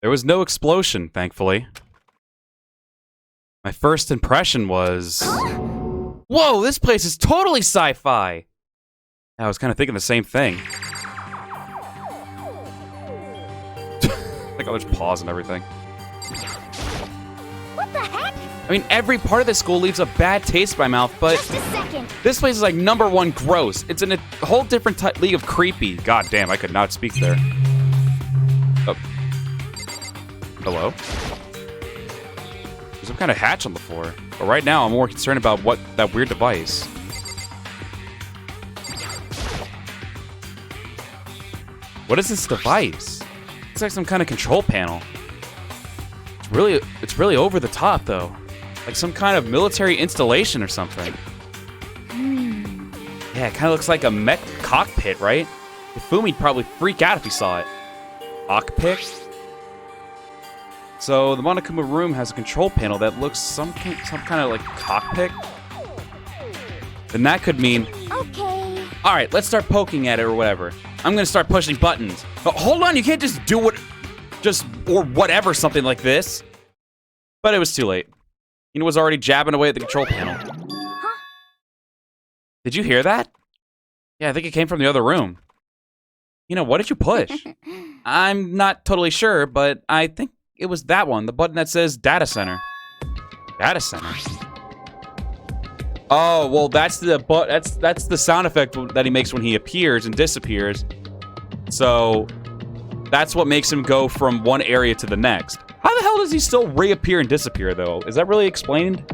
There was no explosion, thankfully. My first impression was... Whoa, this place is totally sci-fi! I was kind of thinking the same thing. Like, I'll just pause and everything. What the heck? I mean, every part of this school leaves a bad taste in my mouth, but... Just a second. This place is like #1 gross. It's in a whole different league of creepy. God damn, I could not speak there. Oh. Hello? There's some kind of hatch on the floor. But right now, I'm more concerned about that weird device. What is this device? It's like some kind of control panel. It's really over the top, though. Like some kind of military installation or something. Yeah, it kind of looks like a mech cockpit, right? Fumi'd probably freak out if he saw it. Cockpit? So the Monokuma room has a control panel that looks some kind of like cockpit. Then that could mean... Okay. All right, let's start poking at it or whatever. I'm gonna start pushing buttons. Oh, hold on, you can't just do or whatever, something like this. But it was too late. Hina was already jabbing away at the control panel. Huh? Did you hear that? Yeah, I think it came from the other room. What did you push? I'm not totally sure, but I think it was that one, the button that says Data Center. Data Center? Oh, well, that's the sound effect that he makes when he appears and disappears. So that's what makes him go from one area to the next. How the hell does he still reappear and disappear, though? Is that really explained?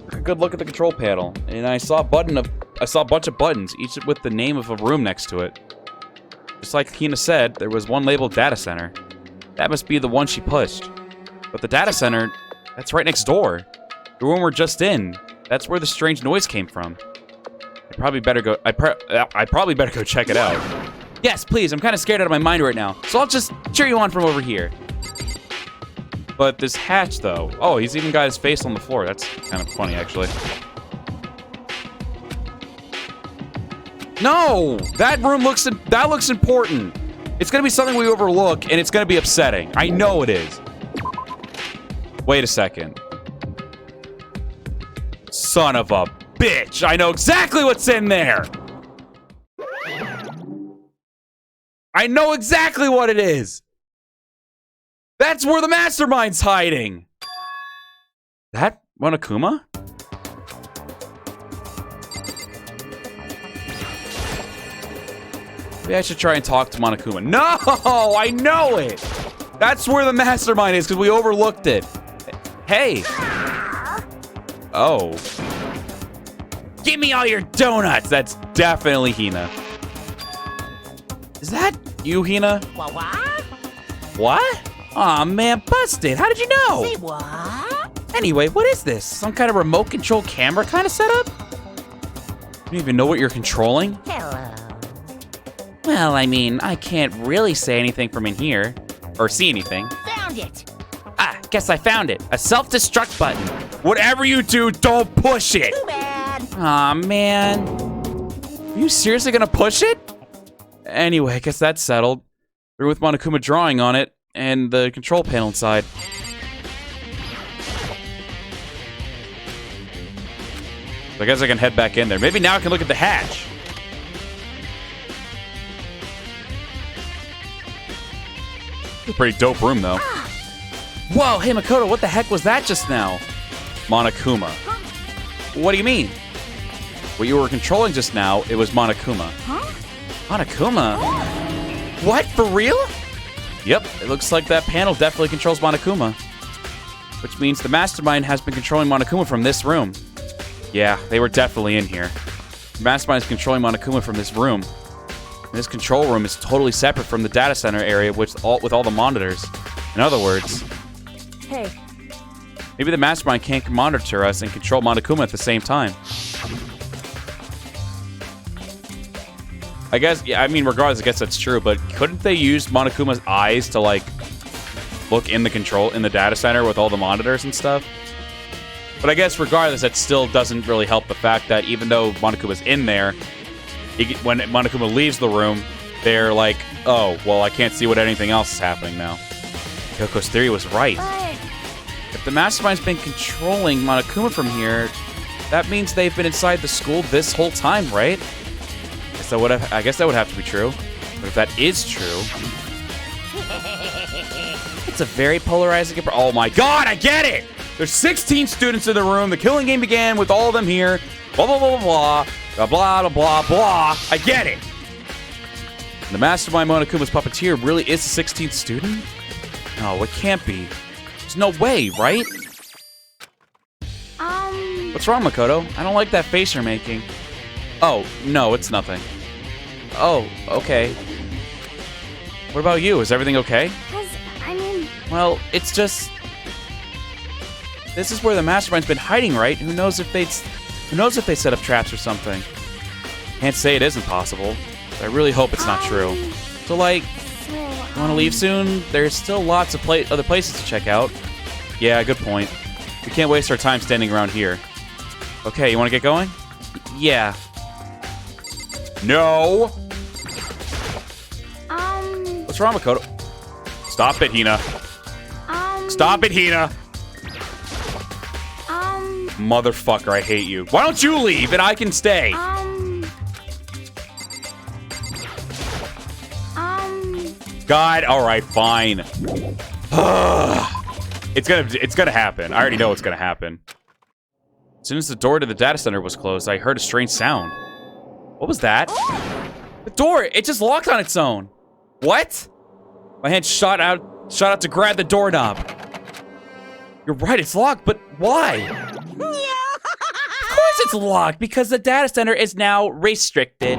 Took a good look at the control panel, and I saw a bunch of buttons, each with the name of a room next to it. Just like Hina said, there was one labeled Data Center. That must be the one she pushed. But the Data Center, that's right next door. The room we're just in. That's where the strange noise came from. I probably better go check it out. Yes, please, I'm kind of scared out of my mind right now. So I'll just cheer you on from over here. But this hatch, though. Oh, he's even got his face on the floor. That's kind of funny, actually. No! That room looks important. It's gonna be something we overlook, and it's gonna be upsetting. I know it is. Wait a second. Son of a bitch! I know exactly what's in there! I know exactly what it is! That's where the mastermind's hiding! That Monokuma? Maybe I should try and talk to Monokuma. No! I know it! That's where the mastermind is, because we overlooked it. Hey! Oh. Give me all your donuts! That's definitely Hina. Is that you, Hina? What? What? Aw, man, busted. How did you know? Say what? Anyway, what is this? Some kind of remote control camera kind of setup? You don't even know what you're controlling? Hello. Well, I mean, I can't really say anything from in here. Or see anything. Found it. Ah, guess I found it. A self-destruct button. Whatever you do, don't push it! Too bad. Aw, man. Are you seriously gonna push it? Anyway, I guess that's settled. Through with Monokuma drawing on it, and the control panel inside. So I guess I can head back in there. Maybe now I can look at the hatch. It's a pretty dope room, though. Whoa, hey Makoto, what the heck was that just now? Monokuma. What do you mean? What you were controlling just now, it was Monokuma. Huh? Monokuma? What, for real? Yep, it looks like that panel definitely controls Monokuma. Which means the mastermind has been controlling Monokuma from this room. Yeah, they were definitely in here. The mastermind is controlling Monokuma from this room. And this control room is totally separate from the data center area with all the monitors. In other words... Hey. Maybe the mastermind can't monitor us and control Monokuma at the same time. I guess, yeah, I mean, regardless, I guess that's true, but couldn't they use Monokuma's eyes to, like, look in the data center with all the monitors and stuff? But I guess, regardless, that still doesn't really help the fact that even though Monokuma's in there, when Monokuma leaves the room, they're like, oh, well, I can't see what anything else is happening now. Kyoko's theory was right. But If the mastermind's been controlling Monokuma from here, that means they've been inside the school this whole time, right? I guess that would have to be true. But if that is true, it's a very polarizing. Oh my God, I get it! There's 16 students in the room. The killing game began with all of them here. Blah blah blah blah blah blah blah blah blah. I get it. The mastermind Monokuma's puppeteer really is the 16th student? No, it can't be. There's no way, right? What's wrong, Makoto? I don't like that face you're making. Oh, no, it's nothing. Oh, okay. What about you? Is everything okay? I mean, Well, it's just... This is where the mastermind's been hiding, right? Who knows if they set up traps or something? Can't say it isn't possible. But I really hope it's not true. So, like, so, you want to leave soon? There's still lots of other places to check out. Yeah, good point. We can't waste our time standing around here. Okay, you want to get going? Yeah. No! What's wrong, Makoto? Stop it, Hina. Stop it, Hina! Motherfucker, I hate you. Why don't you leave and I can stay? God, alright, fine. It's gonna happen. I already know it's gonna happen. As soon as the door to the data center was closed, I heard a strange sound. What was that? The door, it just locked on its own. What? My hand shot out to grab the doorknob. You're right, it's locked, but why? Of course it's locked, because the data center is now restricted.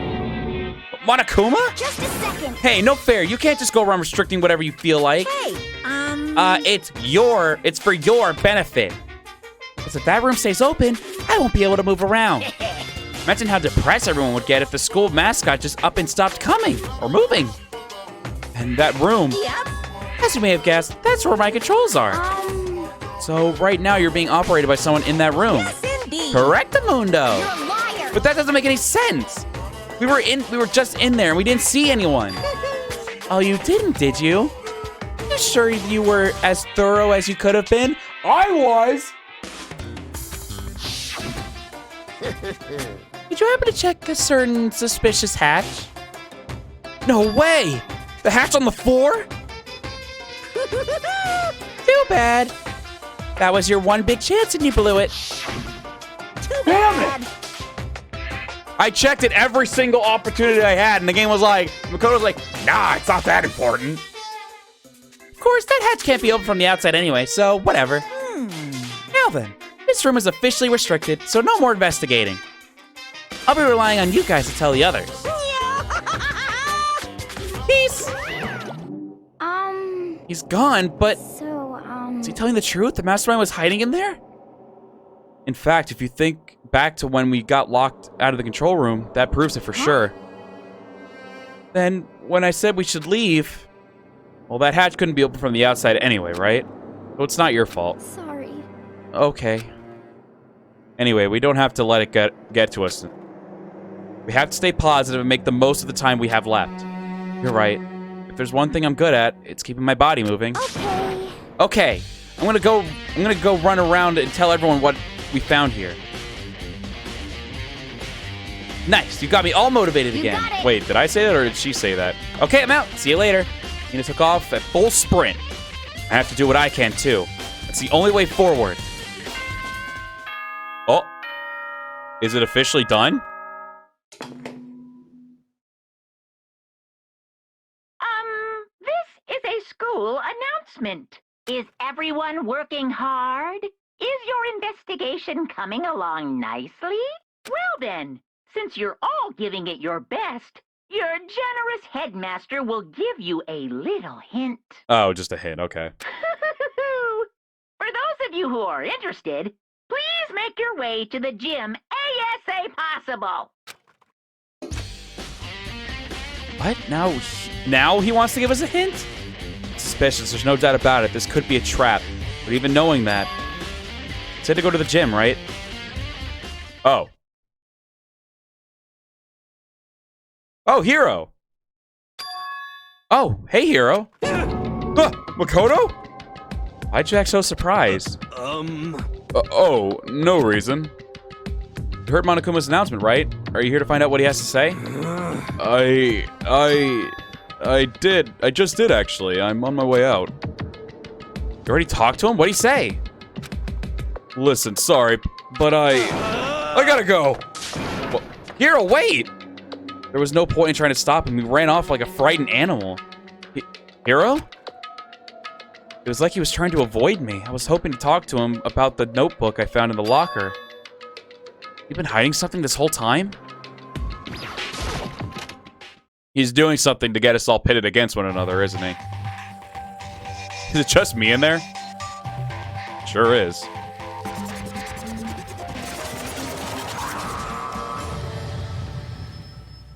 Monokuma? just a second. Hey, no fair. You can't just go around restricting whatever you feel like. Hey, it's for your benefit. Because if that room stays open, I won't be able to move around. Imagine how depressed everyone would get if the school mascot just up and stopped coming or moving. And that room, Yep. as you may have guessed, that's where my controls are. So right now you're being operated by someone in that room. Yes, indeed. Correct, Mundo. You're a liar. But that doesn't make any sense. We were just in there and we didn't see anyone. Oh, you didn't, did you? You sure you were as thorough as you could have been? I was. Did you happen to check a certain suspicious hatch? No way! The hatch on the floor? Too bad. That was your one big chance and you blew it. Too Damn bad. I checked it every single opportunity I had, and the game was like, Makoto's like, nah, it's not that important. Of course, that hatch can't be open from the outside anyway, so whatever. Now then, this room is officially restricted, so no more investigating. I'll be relying on you guys to tell the others. Peace! He's gone, but is he telling the truth? The mastermind was hiding in there? In fact, if you think back to when we got locked out of the control room, that proves it for sure. Then, when I said we should leave, well, that hatch couldn't be open from the outside anyway, right? So it's not your fault. Sorry. Okay. Anyway, we don't have to let it get to us. We have to stay positive and make the most of the time we have left. You're right. If there's one thing I'm good at, it's keeping my body moving. Okay. Okay. I'm gonna go run around and tell everyone what we found here. Nice, you got me all motivated You again. got it. Wait, did I say that or did she say that? Okay, I'm out. See you later. Nina took off at full sprint. I have to do what I can too. That's the only way forward. Oh, is it officially done? This is a school announcement. Is everyone working hard? Is your investigation coming along nicely? Well then, since you're all giving it your best, your generous headmaster will give you a little hint. Oh, just a hint, okay. For those of you who are interested, please make your way to the gym ASA possible. What? Now he wants to give us a hint? Suspicious, there's no doubt about it. This could be a trap. But even knowing that, he said to go to the gym, right? Oh. Oh, Hero. Oh, hey, Hero. Makoto? Why'd you act so surprised? Oh, no reason. You heard Monokuma's announcement, right? Are you here to find out what he has to say? I did. I just did, actually. I'm on my way out. You already talked to him? What'd he say? Listen, sorry, but I gotta go. Well, Hiro, wait! There was no point in trying to stop him. He ran off like a frightened animal. Hiro? It was like he was trying to avoid me. I was hoping to talk to him about the notebook I found in the locker. You been hiding something this whole time? He's doing something to get us all pitted against one another, isn't he? Is it just me in there? Sure is.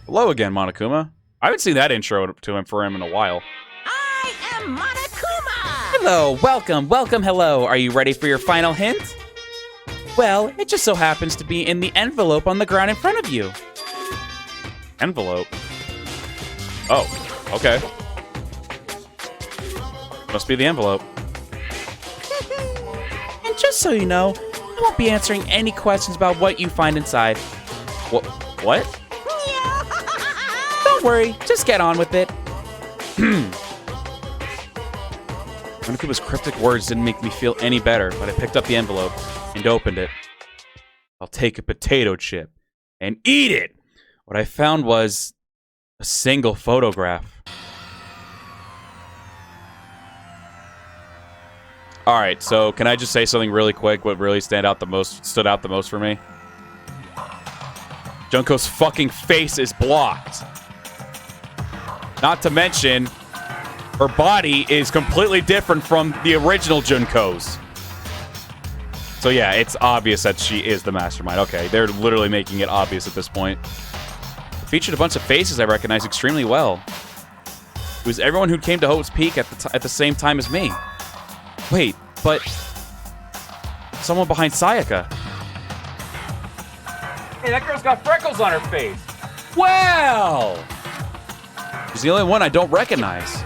Hello again, Monokuma. I haven't seen that intro to him for him in a while. I am Monokuma! Hello, welcome, hello. Are you ready for your final hint? Well, it just so happens to be in the envelope on the ground in front of you. Envelope? Oh, okay. Must be the envelope. And just so you know, I won't be answering any questions about what you find inside. What? Don't worry, just get on with it. Monokuma's cryptic words didn't make me feel any better, but I picked up the envelope and opened it. I'll take a potato chip and eat it! What I found was a single photograph. Alright, so can I just say something really quick? What really stood out the most for me? Junko's fucking face is blocked. Not to mention, her body is completely different from the original Junko's. So yeah, it's obvious that she is the mastermind. Okay, they're literally making it obvious at this point. It featured a bunch of faces I recognize extremely well. It was everyone who came to Hope's Peak at the same time as me. Wait, but someone behind Sayaka. Hey, that girl's got freckles on her face. Well, she's the only one I don't recognize.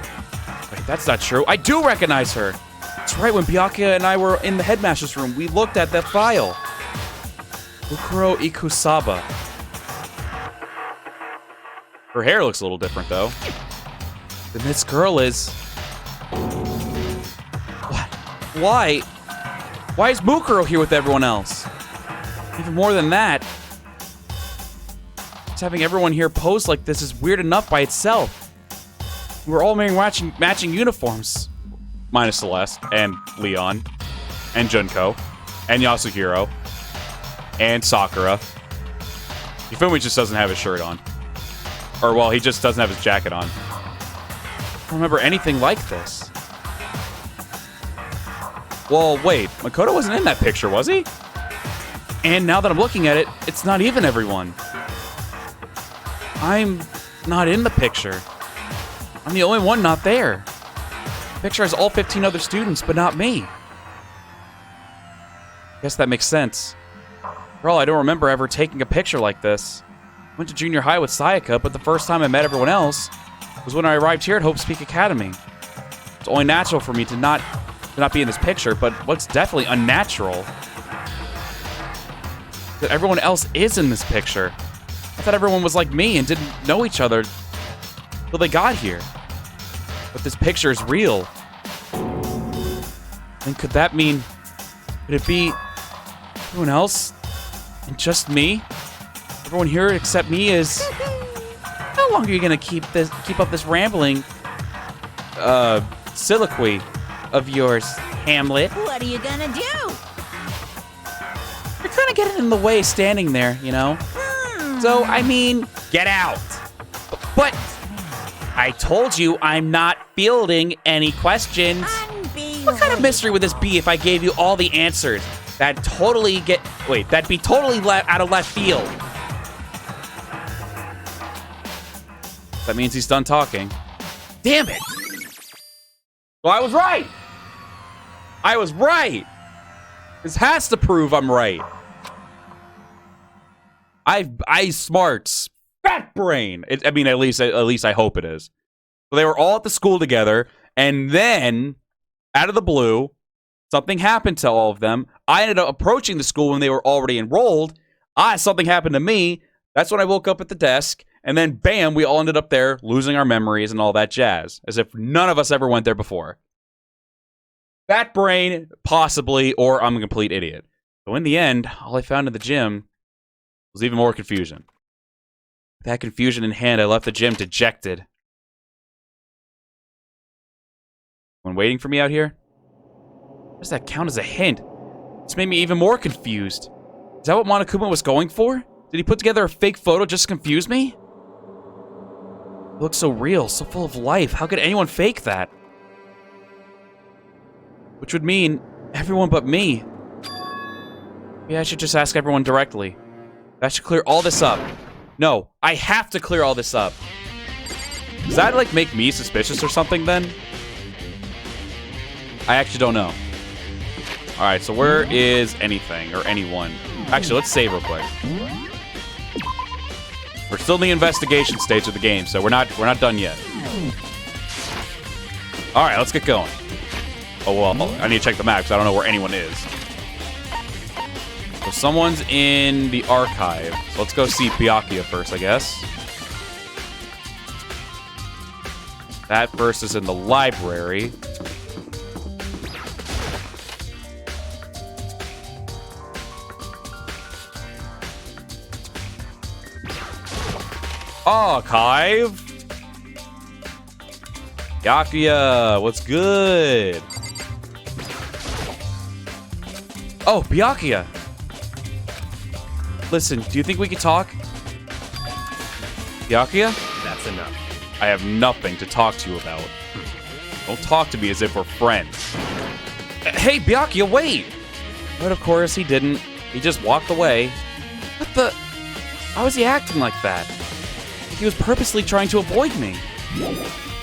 Wait, that's not true. I do recognize her. That's right, when Byakuya and I were in the headmaster's room, we looked at that file. Ukuro Ikusaba. Her hair looks a little different, though. Then this girl is... What? Why? Why is Mukuro here with everyone else? Even more than that, just having everyone here pose like this is weird enough by itself. We're all wearing matching uniforms. Minus Celeste, and Leon, and Junko, and Yasuhiro, and Sakura. Hifumi just doesn't have his shirt on. Or, well, he just doesn't have his jacket on. I don't remember anything like this. Well, wait, Makoto wasn't in that picture, was he? And now that I'm looking at it, it's not even everyone. I'm not in the picture. I'm the only one not there. The picture has all 15 other students, but not me. Guess that makes sense. For all I don't remember ever taking a picture like this. Went to junior high with Sayaka, but the first time I met everyone else was when I arrived here at Hope's Peak Academy. It's only natural for me to not be in this picture, but what's definitely unnatural that everyone else is in this picture. I thought everyone was like me and didn't know each other till they got here. But this picture is real. And could that mean... Could it be... everyone else? And just me? Everyone here except me is... How long are you gonna keep up this rambling... soliloquy of yours, Hamlet? What are you gonna do? You're kinda getting in the way standing there, you know? So, I mean... Get out! But... I told you I'm not fielding any questions. What kind of mystery would this be if I gave you all the answers? That'd be totally out of left field. That means he's done talking. Damn it! Well, I was right! I was right! This has to prove I'm right. I smarts. Fat brain. I mean, at least I hope it is. So they were all at the school together, and then, out of the blue, Something happened to all of them. I ended up approaching the school when they were already enrolled. Something happened to me. That's when I woke up at the desk. And then, bam, we all ended up there losing our memories and all that jazz. As if none of us ever went there before. Fat brain, possibly, or I'm a complete idiot. So in the end, all I found in the gym was even more confusion. With that confusion in hand, I left the gym dejected. When waiting for me out here? Does that count as a hint? This made me even more confused. Is that what Monokuma was going for? Did he put together a fake photo just to confuse me? It looks so real, so full of life. How could anyone fake that? Which would mean everyone but me. Maybe I should just ask everyone directly. I should clear all this up. No, I have to clear all this up. Does that, like, make me suspicious or something, then? I actually don't know. Alright, so where is anything or anyone? Actually, let's save real quick. We're still in the investigation stage of the game, so we're not done yet. Alright, let's get going. Oh, well, I need to check the map because I don't know where anyone is. So someone's in the archive. So let's go see Byakuya first, I guess. That first is in the library. Archive. Byakuya, what's good? Oh, Byakuya. Listen, do you think we could talk? Byakuya? That's enough. I have nothing to talk to you about. Don't talk to me as if we're friends. Hey, Byakuya, wait! But of course he didn't. He just walked away. What the? How was he acting like that? He was purposely trying to avoid me.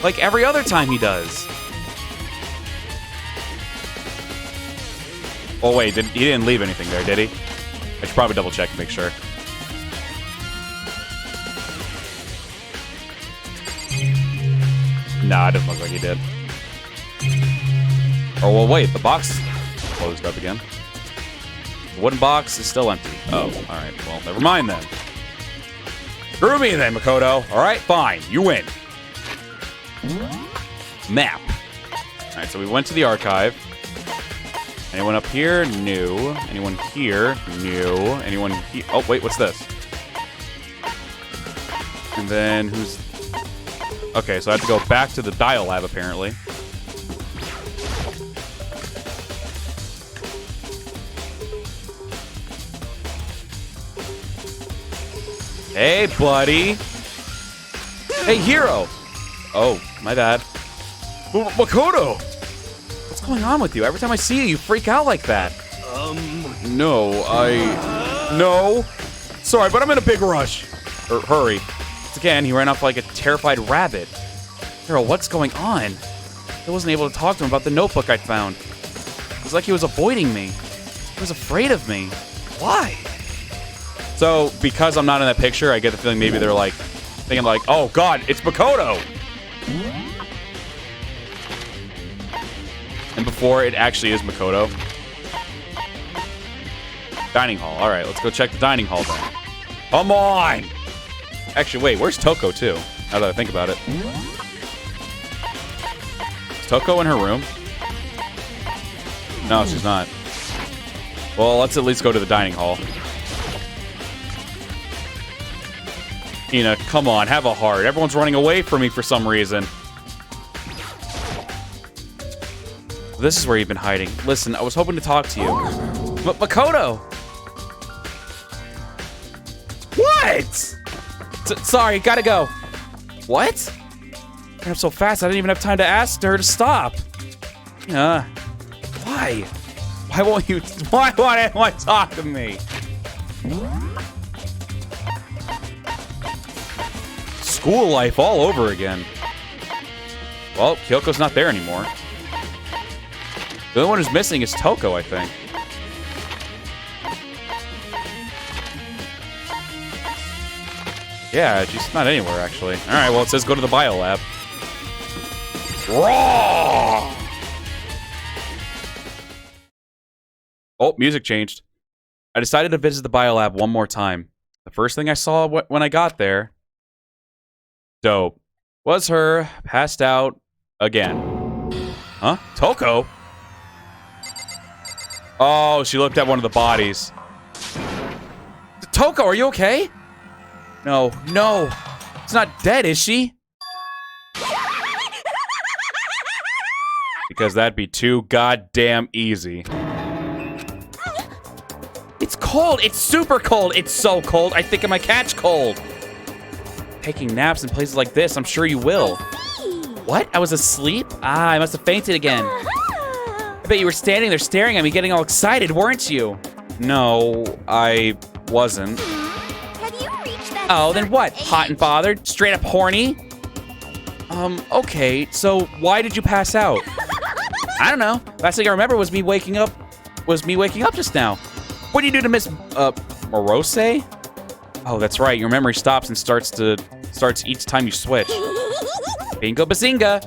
Like every other time he does. Oh wait, he didn't leave anything there, did he? I should probably double check and make sure. Nah, it doesn't look like he did. Oh, well, wait, the box closed up again. The wooden box is still empty. Oh, alright, well, never mind then. Screw me then, Makoto. Alright, fine, you win. Map. Alright, so we went to the archive. Anyone up here? No. Anyone here? No. Anyone here? Oh, wait, what's this? And then who's... Okay, so I have to go back to the dial lab, apparently. Hey, buddy. Hey, Hero. Oh, my bad. Makoto! What's going on with you? Every time I see you, you freak out like that. No. Sorry, but I'm in a big rush. Or hurry. Once again, he ran off like a terrified rabbit. Hero, what's going on? I wasn't able to talk to him about the notebook I found. It was like he was avoiding me. He was afraid of me. Why? So, because I'm not in that picture, I get the feeling maybe they're like, thinking like, oh god, it's Makoto! And before it actually is Makoto. Dining hall. Alright, let's go check the dining hall then. Come on! Actually, wait, where's Toko too? Now that I think about it. Is Toko in her room? No, she's not. Well, let's at least go to the dining hall. Ina, come on, have a heart. Everyone's running away from me for some reason. This is where you've been hiding. Listen, I was hoping to talk to you. But Makoto! What? Sorry, gotta go. What? Ran up so fast, I didn't even have time to ask her to stop. Why? Why won't anyone talk to me? School life all over again. Well, Kyoko's not there anymore. The only one who's missing is Toko, I think. Yeah, she's not anywhere, actually. Alright, well, it says go to the bio lab. Raw! Oh, music changed. I decided to visit the biolab one more time. The first thing I saw when I got there, dope, was her passed out again. Huh? Toko? Oh, she looked at one of the bodies. Toko, are you okay? No, no. It's not dead, is she? Because that'd be too goddamn easy. It's cold. It's super cold. It's so cold. I think I might catch cold. Taking naps in places like this, I'm sure you will. What? I was asleep? Ah, I must have fainted again. I bet you were standing there staring at me, getting all excited, weren't you? No, I wasn't. Have you reached that? Oh, then what? Hot and bothered? Straight up horny? Okay, so why did you pass out? I don't know. Last thing I remember was me waking up just now. What do you do to Miss Morose? Oh, that's right. Your memory stops and starts each time you switch. Bingo bazinga.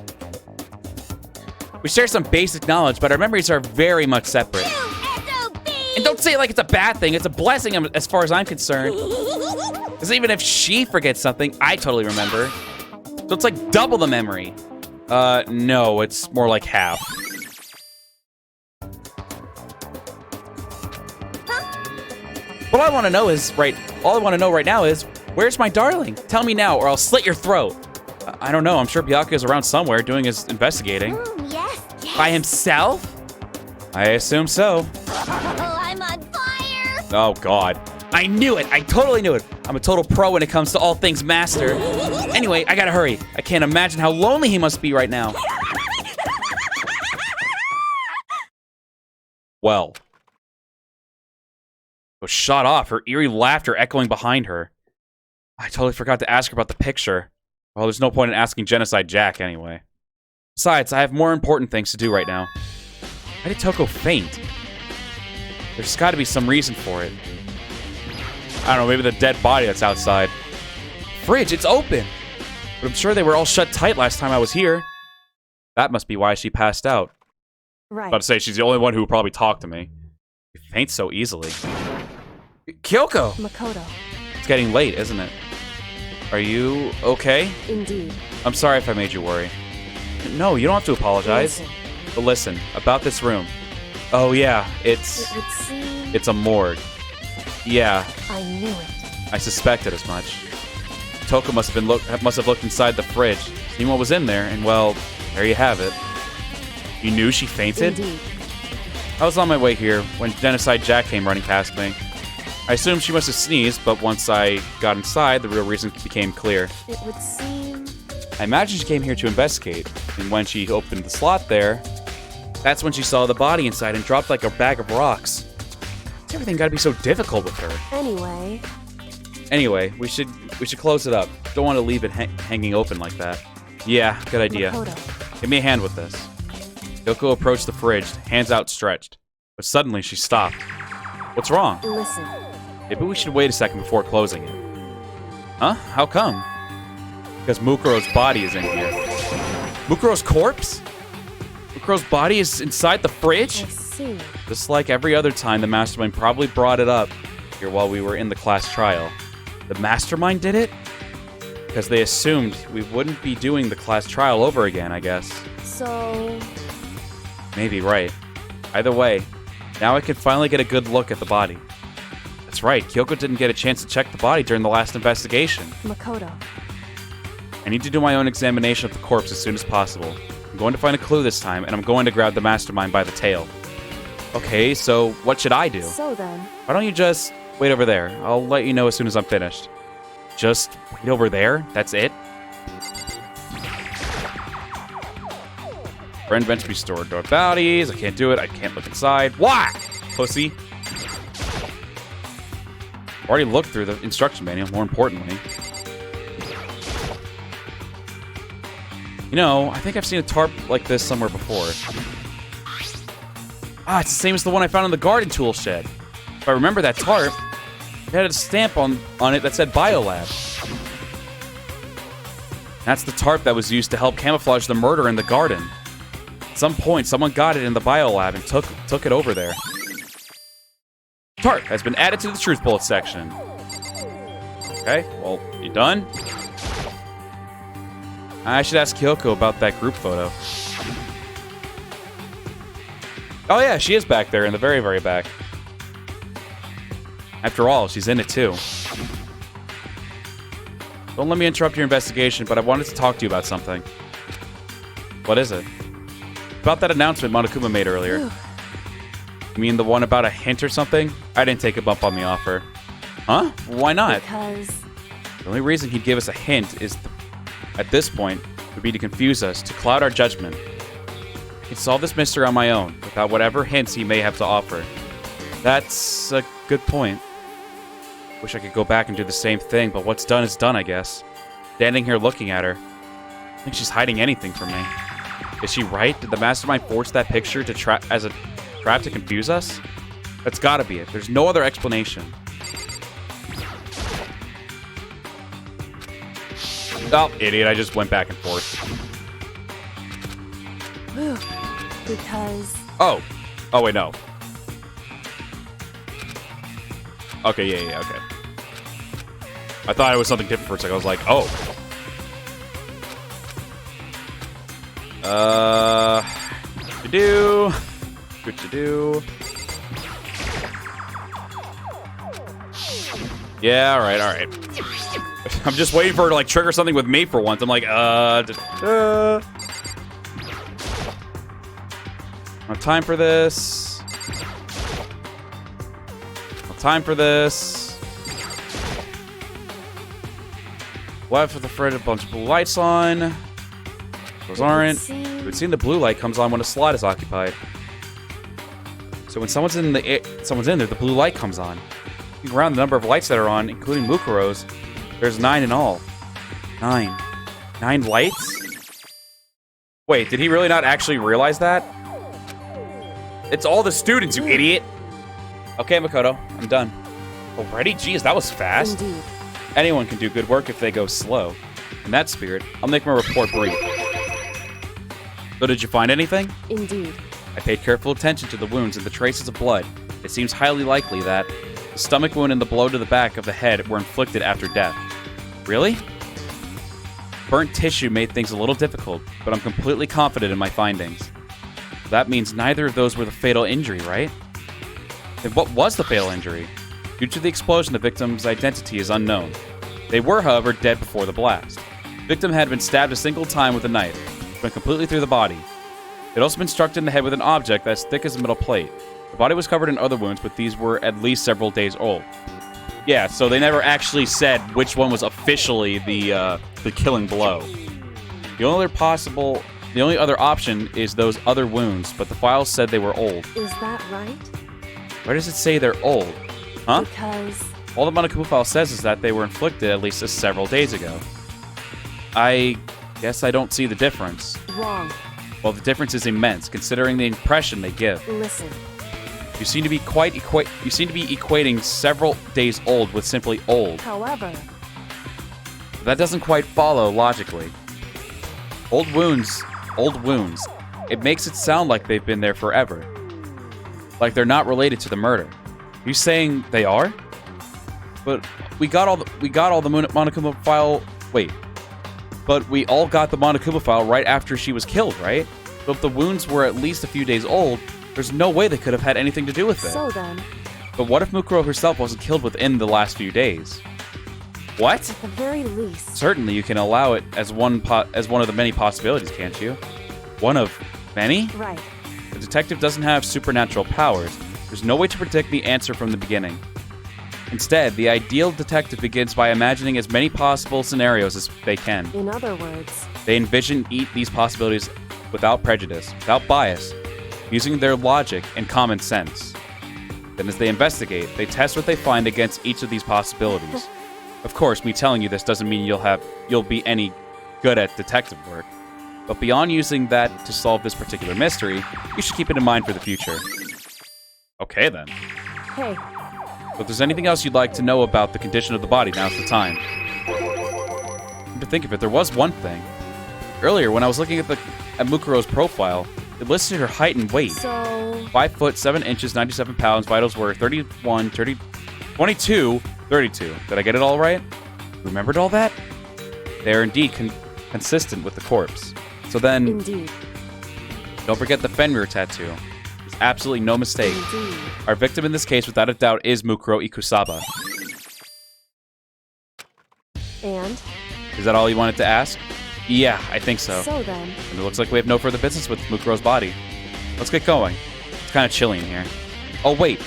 We share some basic knowledge, but our memories are very much separate. And don't say it like it's a bad thing. It's a blessing as far as I'm concerned. Because even if she forgets something, I totally remember. So it's like double the memory. No, it's more like half. All I want to know right now is, where's my darling? Tell me now, or I'll slit your throat. I don't know. I'm sure Byakuya's around somewhere doing his investigating. Yes. By himself? I assume so. Oh, I'm on fire. Oh, God. I knew it. I totally knew it. I'm a total pro when it comes to all things master. Anyway, I gotta hurry. I can't imagine how lonely he must be right now. Well. Was shot off, her eerie laughter echoing behind her. I totally forgot to ask her about the picture. Well, there's no point in asking Genocide Jack anyway. Besides, I have more important things to do right now. Why did Toko faint? There's got to be some reason for it. I don't know, maybe the dead body that's outside. Fridge, it's open! But I'm sure they were all shut tight last time I was here. That must be why she passed out. Right. About to say, she's the only one who would probably talk to me. You faint so easily. Kyoko! Makoto. It's getting late, isn't it? Are you okay? Indeed. I'm sorry if I made you worry. No, you don't have to apologize. Listen. But listen, about this room. Oh yeah, It would seem it's a morgue. Yeah, I knew it. I suspected as much. Toko must have looked inside the fridge, seen what was in there, and well, there you have it. You knew she fainted? Indeed. I was on my way here when Genocide Jack came running past me. I assumed she must have sneezed, but once I got inside, the real reason became clear. It would seem I imagine she came here to investigate, and when she opened the slot there, that's when she saw the body inside and dropped like a bag of rocks. Why's everything gotta be so difficult with her? Anyway, we should close it up. Don't want to leave it hanging open like that. Yeah, good idea. Makoto. Give me a hand with this. Yoko approached the fridge, hands outstretched. But suddenly she stopped. What's wrong? Listen. Maybe we should wait a second before closing it. Huh? How come? Because Mukuro's body is in here. Mukuro's corpse? Mukuro's body is inside the fridge? I see. Just like every other time, the Mastermind probably brought it up here while we were in the class trial. The Mastermind did it? Because they assumed we wouldn't be doing the class trial over again, I guess. So Maybe right. Either way, now I can finally get a good look at the body. That's right, Kyoko didn't get a chance to check the body during the last investigation. Makoto. I need to do my own examination of the corpse as soon as possible. I'm going to find a clue this time, and I'm going to grab the Mastermind by the tail. Okay, so what should I do? So then. Why don't you just wait over there? I'll let you know as soon as I'm finished. Just wait over there? That's it? Friend vents be stored dark bodies. I can't do it. I can't look inside. Why? Pussy. I've already looked through the instruction manual, more importantly. You know, I think I've seen a tarp like this somewhere before. Ah, it's the same as the one I found in the garden tool shed. If I remember that tarp, it had a stamp on it that said Biolab. That's the tarp that was used to help camouflage the murder in the garden. At some point, someone got it in the Biolab and took it over there. Tart has been added to the truth bullet section. Okay, well, you done? I should ask Kyoko about that group photo. Oh yeah, she is back there in the very, very back. After all, she's in it too. Don't let me interrupt your investigation, but I wanted to talk to you about something. What is it? About that announcement Monokuma made earlier. You mean the one about a hint or something? I didn't take a bump on the offer. Huh? Why not? Because... The only reason he'd give us a hint is, at this point, would be to confuse us, to cloud our judgment. I can solve this mystery on my own, without whatever hints he may have to offer. That's a good point. Wish I could go back and do the same thing, but what's done is done, I guess. Standing here looking at her. I think she's hiding anything from me. Is she right? Did the mastermind force that picture to as a trap to confuse us? That's gotta be it. There's no other explanation. Oh, idiot. I just went back and forth. Because... Oh. Oh, wait, no. Okay, yeah, okay. I thought it was something different for a second. I was like, oh. To-do. Good to do. Yeah, alright. I'm just waiting for her to, like, trigger something with me for once. I'm like, No time for this. No time for this. Left with the fridge, a bunch of blue lights on. Those aren't. It would seem the blue light comes on when a slot is occupied. So when someone's in there, the blue light comes on. Looking around the number of lights that are on, including Mukuro's, there's 9 in all. 9. 9 lights? Wait, did he really not actually realize that? It's all the students, you idiot! Okay, Makoto, I'm done. Already? Jeez, that was fast. Indeed. Anyone can do good work if they go slow. In that spirit, I'll make my report brief. So did you find anything? Indeed. I paid careful attention to the wounds and the traces of blood. It seems highly likely that the stomach wound and the blow to the back of the head were inflicted after death. Really? Burnt tissue made things a little difficult, but I'm completely confident in my findings. That means neither of those were the fatal injury, right? Then what was the fatal injury? Due to the explosion, the victim's identity is unknown. They were, however, dead before the blast. The victim had been stabbed a single time with a knife, went completely through the body. They'd also been struck in the head with an object as thick as a metal plate. The body was covered in other wounds, but these were at least several days old. Yeah, so they never actually said which one was officially the killing blow. The only other option is those other wounds, but the files said they were old. Is that right? Where does it say they're old? Huh? Because... All the Monokuma file says is that they were inflicted at least several days ago. I guess I don't see the difference. Wrong. Well, the difference is immense, considering the impression they give. Listen. You seem to be equating several days old with simply old. However... That doesn't quite follow logically. Old wounds. It makes it sound like they've been there forever. Like they're not related to the murder. You saying they are? But we got all the Monokuma file. Wait. But we all got the Monokuma file right after she was killed, right? So if the wounds were at least a few days old, there's no way they could have had anything to do with it. So then... But what if Mukuro herself wasn't killed within the last few days? What? At the very least... Certainly, you can allow it as one of the many possibilities, can't you? One of many? Right. The detective doesn't have supernatural powers. There's no way to predict the answer from the beginning. Instead, the ideal detective begins by imagining as many possible scenarios as they can. In other words... They envision these possibilities without prejudice, without bias, using their logic and common sense. Then as they investigate, they test what they find against each of these possibilities. Of course, me telling you this doesn't mean you'll be any good at detective work. But beyond using that to solve this particular mystery, you should keep it in mind for the future. Okay, then. Hey. If there's anything else you'd like to know about the condition of the body, now's the time. Come to think of it, there was one thing. Earlier, when I was looking at Mukuro's profile, It listed her height and weight. So... 5 foot, 7 inches, 97 pounds. Vitals were 31, 30, 22, 32. Did I get it all right? Remembered all that? They are indeed consistent with the corpse. So then, Indeed. don't forget the Fenrir tattoo. There's absolutely no mistake. Indeed. Our victim in this case, without a doubt, is Mukuro Ikusaba. And? Is that all you wanted to ask? Yeah, I think so. So then... And it looks like we have no further business with Mukuro's body. Let's get going. It's kind of chilly in here. Oh, wait.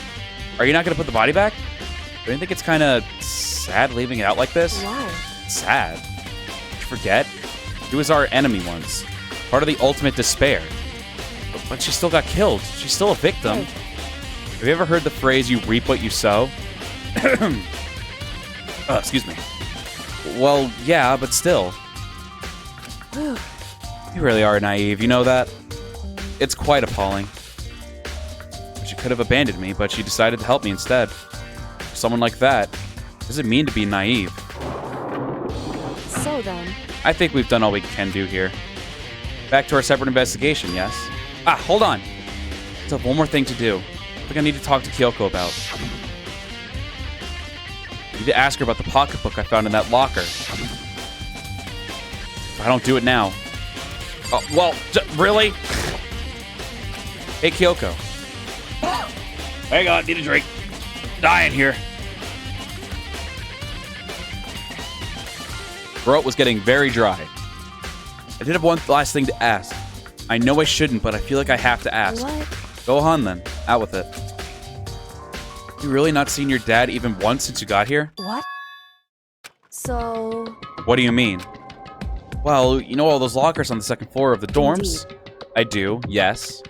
Are you not going to put the body back? Don't you think it's kind of sad leaving it out like this? Why? Sad? Did you forget? He was our enemy once. Part of the ultimate despair. But she still got killed. She's still a victim. Hey. Have you ever heard the phrase, you reap what you sow? Excuse me. Well, yeah, but still. You really are naive, you know that? It's quite appalling. She could have abandoned me, but she decided to help me instead. For someone like that, what does it mean to be naive? So then... I think we've done all we can do here. Back to our separate investigation, yes? Ah, hold on! I still have one more thing to do. I think I need to talk to Kyoko about. I need to ask her about the pocketbook I found in that locker. If I don't do it now... Oh, well, really? Hey, Kyoko. Hang on, need a drink. Dying here. Throat was getting very dry. I did have one last thing to ask. I know I shouldn't, but I feel like I have to ask. What? Go on then. Out with it. You really not seen your dad even once since you got here? What? So... What do you mean? Well, you know all those lockers on the second floor of the dorms? Indeed. I do, yes.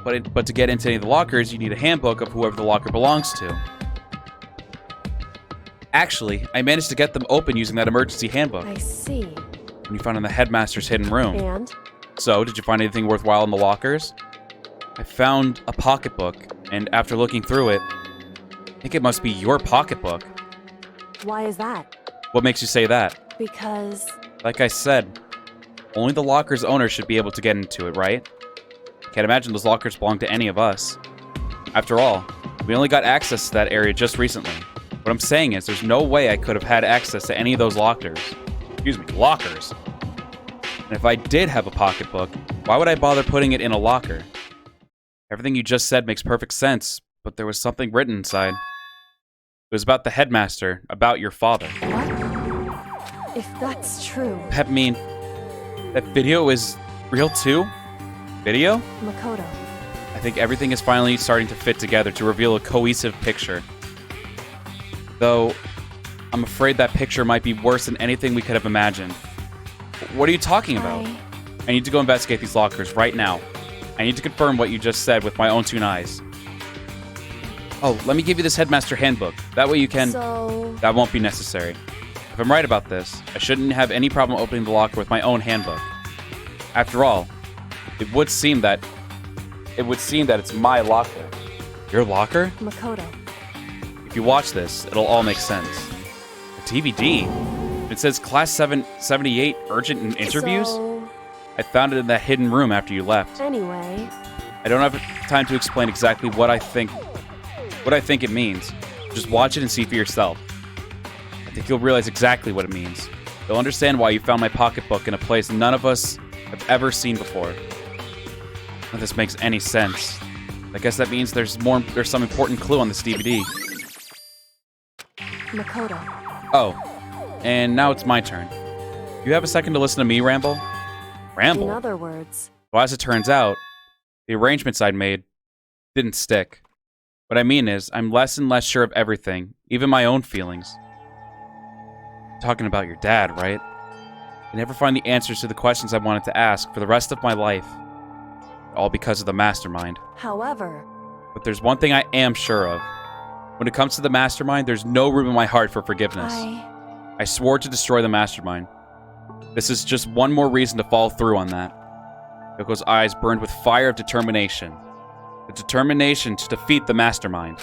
But to get into any of the lockers, you need a handbook of whoever the locker belongs to. Actually, I managed to get them open using that emergency handbook. I see. And you found in the headmaster's hidden room. And? So, did you find anything worthwhile in the lockers? I found a pocketbook, and after looking through it, I think it must be your pocketbook. Why is that? What makes you say that? Because... Like I said, only the locker's owner should be able to get into it, right? Can't imagine those lockers belong to any of us. After all, we only got access to that area just recently. What I'm saying is, there's no way I could have had access to any of those lockers. Excuse me, lockers. And if I did have a pocketbook, why would I bother putting it in a locker? Everything you just said makes perfect sense, but there was something written inside. It was about the headmaster, about your father. What? If that's true... That mean, that video is real too? Video? Makoto. I think everything is finally starting to fit together to reveal a cohesive picture. Though, I'm afraid that picture might be worse than anything we could have imagined. What are you talking about? I need to go investigate these lockers right now. I need to confirm what you just said with my own 2 eyes. Oh, let me give you this headmaster handbook. That way you can... So... That won't be necessary. If I'm right about this, I shouldn't have any problem opening the locker with my own handbook. After all, it would seem that it's my locker. Your locker? Makoto. If you watch this, it'll all make sense. A DVD? It says Class 778 Urgent in Interviews? So... I found it in that hidden room after you left. Anyway... I don't have time to explain exactly what I think it means. Just watch it and see for yourself. I think you'll realize exactly what it means. You'll understand why you found my pocketbook in a place none of us have ever seen before. If this makes any sense. I guess that means there's some important clue on this DVD. Makoto. Oh, and now it's my turn. You have a second to listen to me ramble? Ramble? In other words... Well, as it turns out, the arrangements I'd made didn't stick. What I mean is, I'm less and less sure of everything, even my own feelings. Talking about your dad, right? I never find the answers to the questions I wanted to ask for the rest of my life. All because of the mastermind. However... But there's one thing I am sure of. When it comes to the mastermind, there's no room in my heart for forgiveness. I swore to destroy the mastermind. This is just one more reason to follow through on that. Yoko's eyes burned with fire of determination. The determination to defeat the mastermind.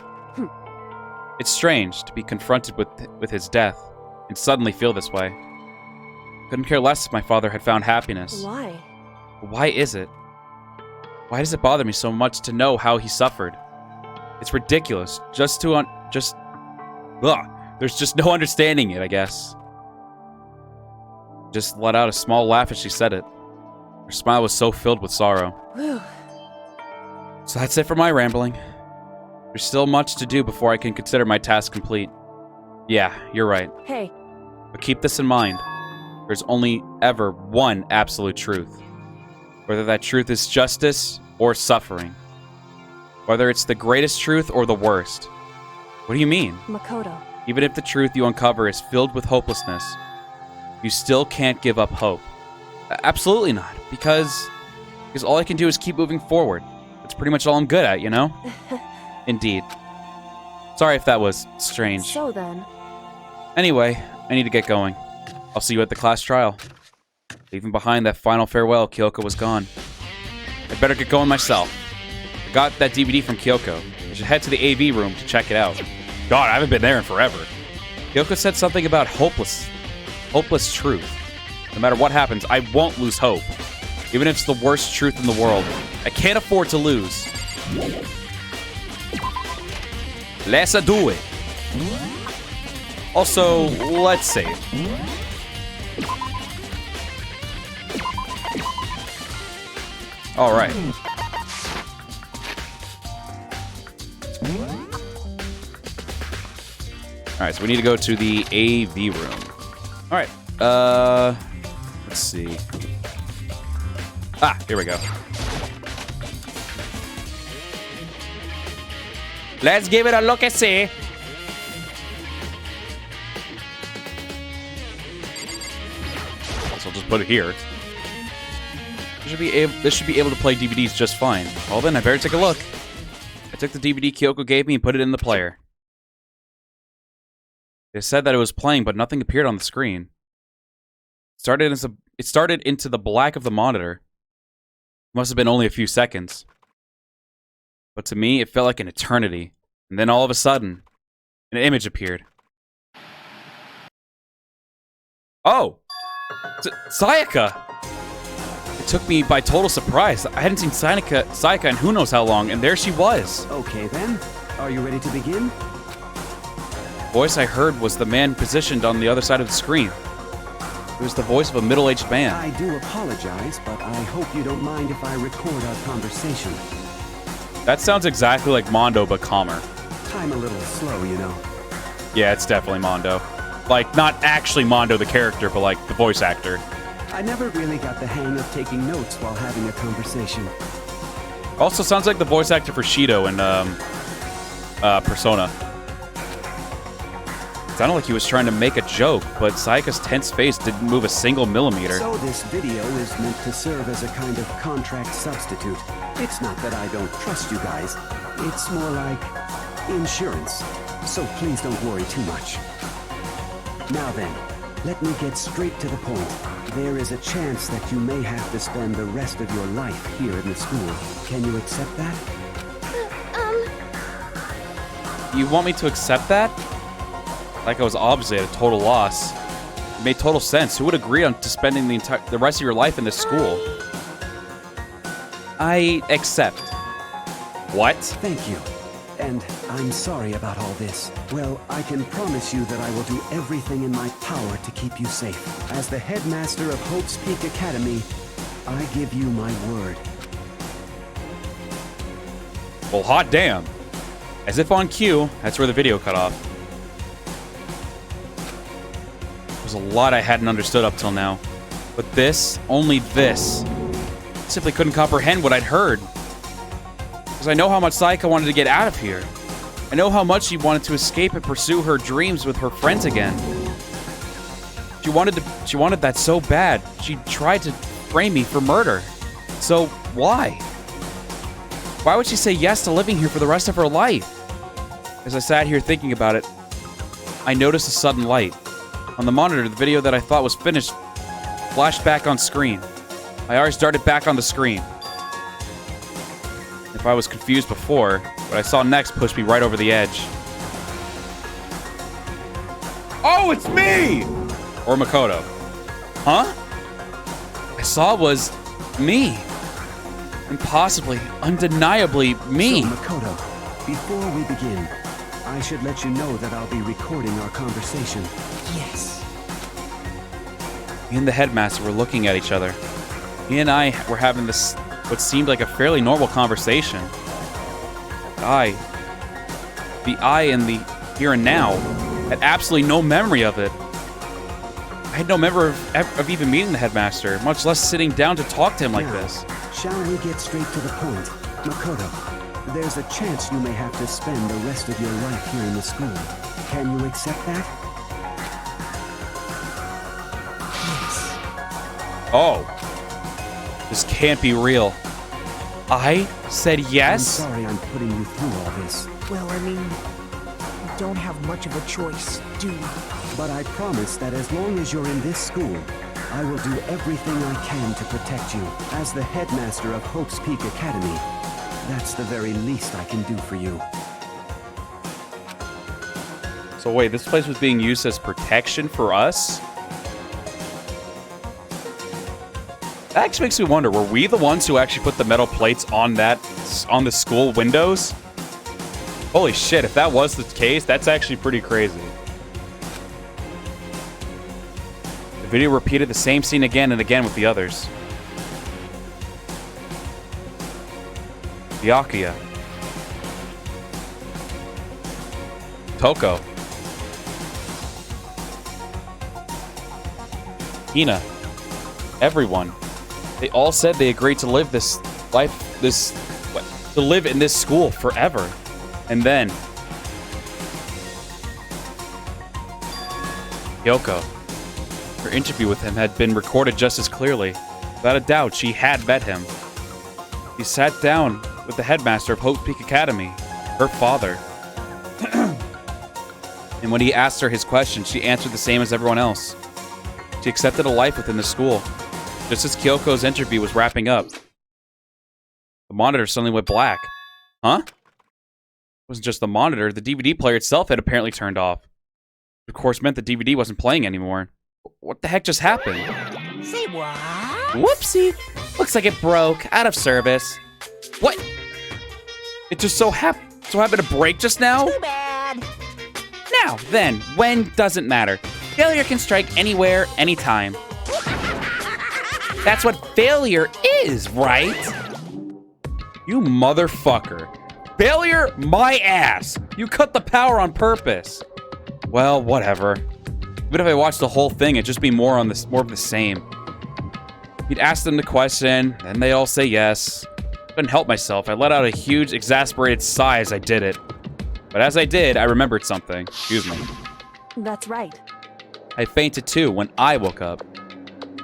It's strange to be confronted with his death and suddenly feel this way. Couldn't care less if my father had found happiness. Why? Why is it? Why does it bother me so much to know how he suffered? It's ridiculous. There's just no understanding it, I guess. Just let out a small laugh as she said it. Her smile was so filled with sorrow. Whew. So that's it for my rambling. There's still much to do before I can consider my task complete. Yeah, you're right. Hey, But keep this in mind. There's only ever one absolute truth. Whether that truth is justice or suffering. Whether it's the greatest truth or the worst. What do you mean? Makoto. Even if the truth you uncover is filled with hopelessness, you still can't give up hope. Absolutely not, because all I can do is keep moving forward. That's pretty much all I'm good at, you know? Indeed. Sorry if that was strange. So then, Anyway, I need to get going. I'll see you at the class trial. Leaving behind that final farewell, Kyoko was gone. I'd better get going myself. I got that DVD from Kyoko. I should head to the AV room to check it out. God, I haven't been there in forever. Kyoko said something about hopeless truth. No matter what happens, I won't lose hope. Even if it's the worst truth in the world. I can't afford to lose. Let's do it. Also, let's save. Alright. Alright, so we need to go to the AV room. Alright, let's see. Ah, here we go. Let's give it a look and see. So I'll just put it here. This should be able to play DVDs just fine. Well then, I better take a look. I took the DVD Kyoko gave me and put it in the player. It said that it was playing, but nothing appeared on the screen. It started into the black of the monitor. Must have been only a few seconds. But to me, it felt like an eternity. And then all of a sudden, an image appeared. Oh! Sayaka! It took me by total surprise. I hadn't seen Sayaka in who knows how long, and there she was. Okay then, are you ready to begin? The voice I heard was the man positioned on the other side of the screen. It was the voice of a middle-aged man. I do apologize, but I hope you don't mind if I record our conversation. That sounds exactly like Mondo, but calmer. I'm a little slow, you know. Yeah, it's definitely Mondo. Like, not actually Mondo the character, but like the voice actor. I never really got the hang of taking notes while having a conversation. Also sounds like the voice actor for Shido in Persona. It sounded like he was trying to make a joke, but Sayaka's tense face didn't move a single millimeter. So this video is meant to serve as a kind of contract substitute. It's not that I don't trust you guys. It's more like insurance. So please don't worry too much. Now then, let me get straight to the point. There is a chance that you may have to spend the rest of your life here in the school. Can you accept that? You want me to accept that? Like I was obviously at a total loss. It made total sense. Who would agree on to spending the rest of your life in this school? I accept. What? Thank you. And I'm sorry about all this. Well, I can promise you that I will do everything in my power to keep you safe. As the headmaster of Hope's Peak Academy, I give you my word. Well, hot damn. As if on cue, that's where the video cut off. There's a lot I hadn't understood up till now. But this, only this, simply couldn't comprehend what I'd heard. Because I know how much Sayaka wanted to get out of here. I know how much she wanted to escape and pursue her dreams with her friends again. She wanted that so bad. She tried to frame me for murder. So, why? Why would she say yes to living here for the rest of her life? As I sat here thinking about it, I noticed a sudden light. On the monitor, the video that I thought was finished flashed back on screen. My eyes darted back on the screen. If I was confused before, what I saw next pushed me right over the edge. Oh, it's me! Or Makoto. Huh? I saw was me. Impossibly, undeniably me. So, Makoto, before we begin, I should let you know that I'll be recording our conversation. Yes. Me and the headmaster were looking at each other. He and I were having this, what seemed like a fairly normal conversation. The I in the here and now, had absolutely no memory of it. I had no memory of even meeting the headmaster, much less sitting down to talk to him like this. Shall we get straight to the point? Makoto, there's a chance you may have to spend the rest of your life here in the school. Can you accept that? Yes. Oh. This can't be real. I said yes? I'm sorry I'm putting you through all this. Well, I mean, we don't have much of a choice, do we? But I promise that as long as you're in this school, I will do everything I can to protect you. As the headmaster of Hope's Peak Academy, that's the very least I can do for you. So wait, this place was being used as protection for us? That actually makes me wonder, were we the ones who actually put the metal plates on the school windows? Holy shit, if that was the case, that's actually pretty crazy. The video repeated the same scene again and again with the others. Byakuya. Toko. Hina. Everyone. They all said they agreed to live this life, to live in this school forever. And then Yoko. Her interview with him had been recorded just as clearly. Without a doubt, she had met him. He sat down with the headmaster of Hope Peak Academy, her father. And when he asked her his question, she answered the same as everyone else. She accepted a life within the school. Just as Kyoko's interview was wrapping up, the monitor suddenly went black. Huh? It wasn't just the monitor. The DVD player itself had apparently turned off. Of course, meant the DVD wasn't playing anymore. What the heck just happened? Say what? Whoopsie. Looks like it broke. Out of service. What? It just so happened to break just now? Too bad. Now, then, when doesn't matter. Failure can strike anywhere, anytime. That's what failure is, right? You motherfucker. Failure? My ass. You cut the power on purpose. Well, whatever. Even if I watched the whole thing, it'd just be more of the same. He'd ask them the question, and they all say yes. I couldn't help myself. I let out a huge, exasperated sigh as I did it. But as I did, I remembered something. Excuse me. That's right. I fainted too when I woke up.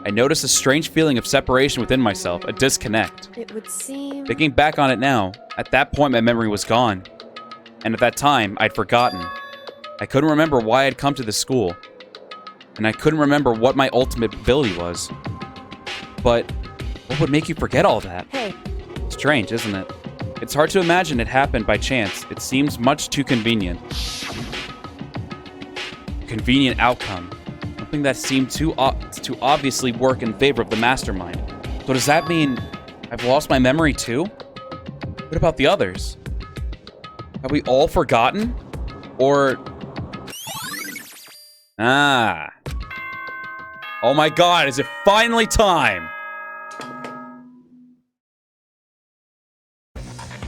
I noticed a strange feeling of separation within myself, a disconnect. It would seem... Thinking back on it now, at that point my memory was gone. And at that time, I'd forgotten. I couldn't remember why I'd come to this school. And I couldn't remember what my ultimate ability was. But what would make you forget all that? Hey. Strange, isn't it? It's hard to imagine it happened by chance. It seems much too convenient. Convenient outcome. Something that seemed to obviously work in favor of the mastermind. So does that mean I've lost my memory too? What about the others? Have we all forgotten? Or... Ah. Oh my god, is it finally time?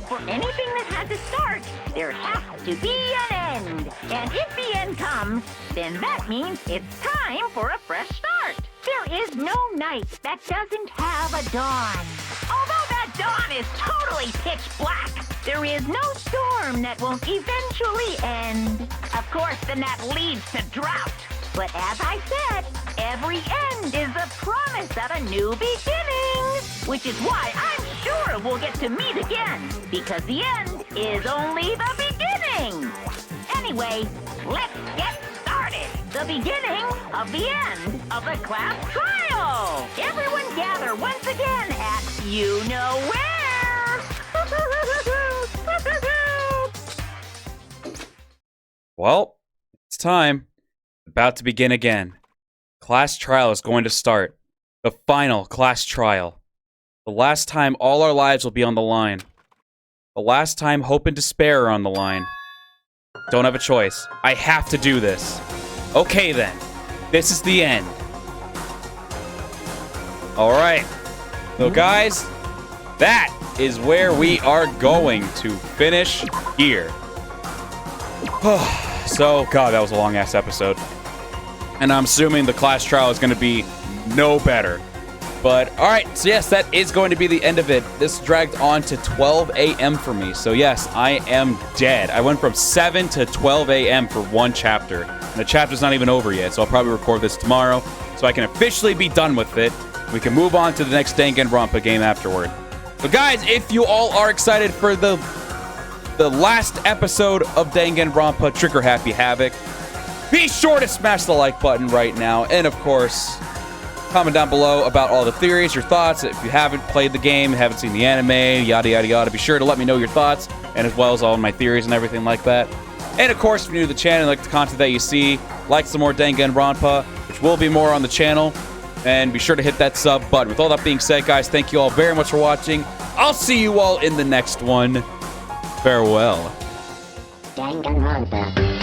For anything that has a start, there has to be an end. And if the end comes, then that means it's time for a fresh start. There is no night that doesn't have a dawn. Although that dawn is totally pitch black, there is no storm that won't eventually end. Of course, then that leads to drought. But as I said, every end is the promise of a new beginning. Which is why I'm sure we'll get to meet again. Because the end is only the beginning. Anyway, let's get started. The beginning of the end of the class trial. Everyone gather once again at you know where. Well, it's time. About to begin again. Class trial is going to start. The final class trial. The last time all our lives will be on the line. The last time hope and despair are on the line. Don't have a choice. I have to do this. Okay, then. This is the end. All right. So, guys, that is where we are going to finish here. So, God, that was a long-ass episode. And I'm assuming the class trial is going to be no better. But, all right, so yes, that is going to be the end of it. This dragged on to 12 a.m. for me. So, yes, I am dead. I went from 7 to 12 a.m. for one chapter. And the chapter's not even over yet, so I'll probably record this tomorrow so I can officially be done with it. We can move on to the next Danganronpa game afterward. So, guys, if you all are excited for the last episode of Danganronpa Trigger Happy Havoc, be sure to smash the like button right now. And, of course, comment down below about all the theories, your thoughts. If you haven't played the game, haven't seen the anime, yada, yada, yada, be sure to let me know your thoughts, and as well as all my theories and everything like that. And, of course, if you're new to the channel and like the content that you see, like some more Danganronpa, which will be more on the channel, and be sure to hit that sub button. With all that being said, guys, thank you all very much for watching. I'll see you all in the next one. Farewell. Danganronpa.